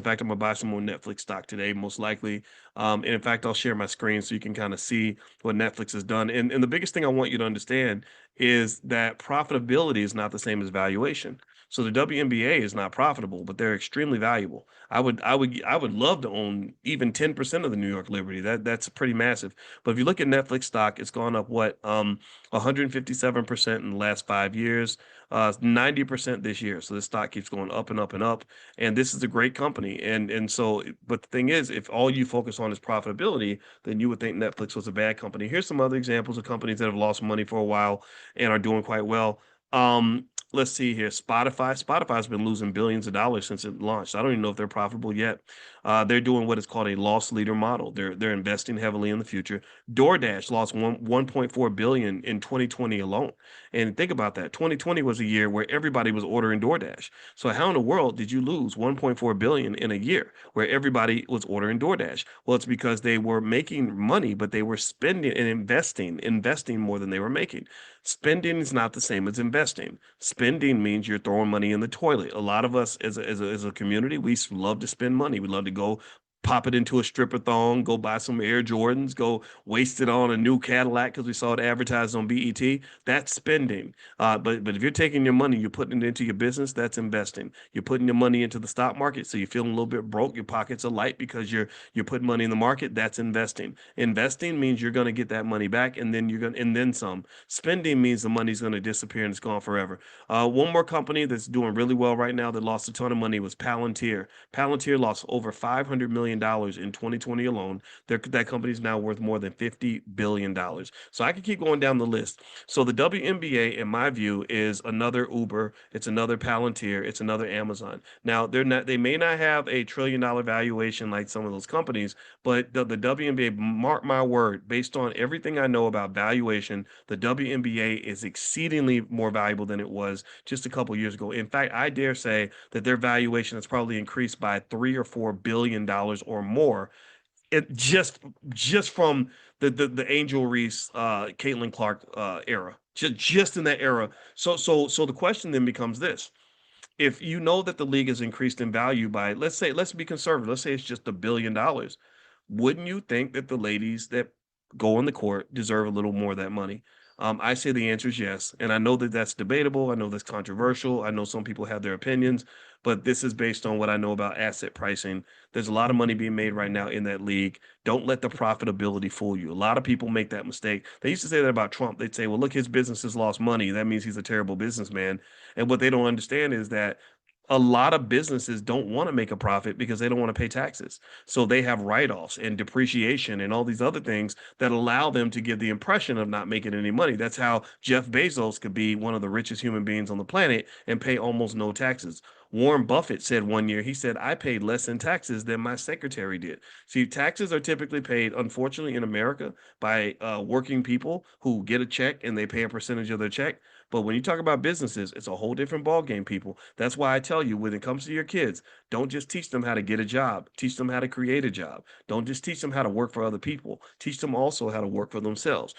fact, I'm gonna buy some more Netflix stock today, most likely. And in fact, I'll share my screen so you can kind of see what Netflix has done. And the biggest thing I want you to understand is that profitability is not the same as valuation. So the WNBA is not profitable, but they're extremely valuable. I would love to own even 10% of the New York Liberty. That's pretty massive. But if you look at Netflix stock, it's gone up 157% in the last 5 years, 90% this year. So the stock keeps going up and up and up. And this is a great company. And so, but the thing is, if all you focus on is profitability, then you would think Netflix was a bad company. Here's some other examples of companies that have lost money for a while and are doing quite well. Let's see here. Spotify. Spotify's been losing billions of dollars since it launched. I don't even know if they're profitable yet. They're doing what is called a loss leader model. They're investing heavily in the future. DoorDash lost 1.4 billion in 2020 alone. And think about that. 2020 was a year where everybody was ordering DoorDash. So how in the world did you lose 1.4 billion in a year where everybody was ordering DoorDash? Well, it's because they were making money, but they were spending and investing more than they were making. Spending is not the same as investing. Spending means you're throwing money in the toilet. A lot of us as a community, we love to spend money. We love to go pop it into a stripper thong, go buy some Air Jordans, go waste it on a new Cadillac because we saw it advertised on BET. That's spending. But if you're taking your money, you're putting it into your business, that's investing. You're putting your money into the stock market, so you're feeling a little bit broke, your pockets are light because you're putting money in the market, that's investing. Investing means you're going to get that money back and then some. Spending means the money's going to disappear and it's gone forever. One more company that's doing really well right now that lost a ton of money was Palantir. Palantir lost over $500 million in 2020 alone. That company's now worth more than $50 billion. So I can keep going down the list. So the WNBA, in my view, is another Uber. It's another Palantir. It's another Amazon. Now they're not. They may not have a $1 trillion valuation like some of those companies, but the WNBA, mark my word, based on everything I know about valuation, the WNBA is exceedingly more valuable than it was just a couple years ago. In fact, I dare say that their valuation has probably increased by $3 or $4 billion or more. It just from the Angel Reese, Caitlin Clark era, just in that era. So the question then becomes this: if you know that the league has increased in value by, let's be conservative, let's say it's just $1 billion, wouldn't you think that the ladies that go on the court deserve a little more of that money? I say the answer is yes. And I know that that's debatable. I know that's controversial. I know some people have their opinions, but this is based on what I know about asset pricing. There's a lot of money being made right now in that league. Don't let the profitability fool you. A lot of people make that mistake. They used to say that about Trump. They'd say, well, look, his business has lost money. That means he's a terrible businessman. And what they don't understand is that a lot of businesses don't want to make a profit because they don't want to pay taxes. So they have write-offs and depreciation and all these other things that allow them to give the impression of not making any money. That's how Jeff Bezos could be one of the richest human beings on the planet and pay almost no taxes. Warren Buffett said one year, he said, I paid less in taxes than my secretary did. See, taxes are typically paid, unfortunately, in America by working people who get a check and they pay a percentage of their check. But when you talk about businesses, it's a whole different ballgame, people. That's why I tell you, when it comes to your kids, don't just teach them how to get a job. Teach them how to create a job. Don't just teach them how to work for other people. Teach them also how to work for themselves.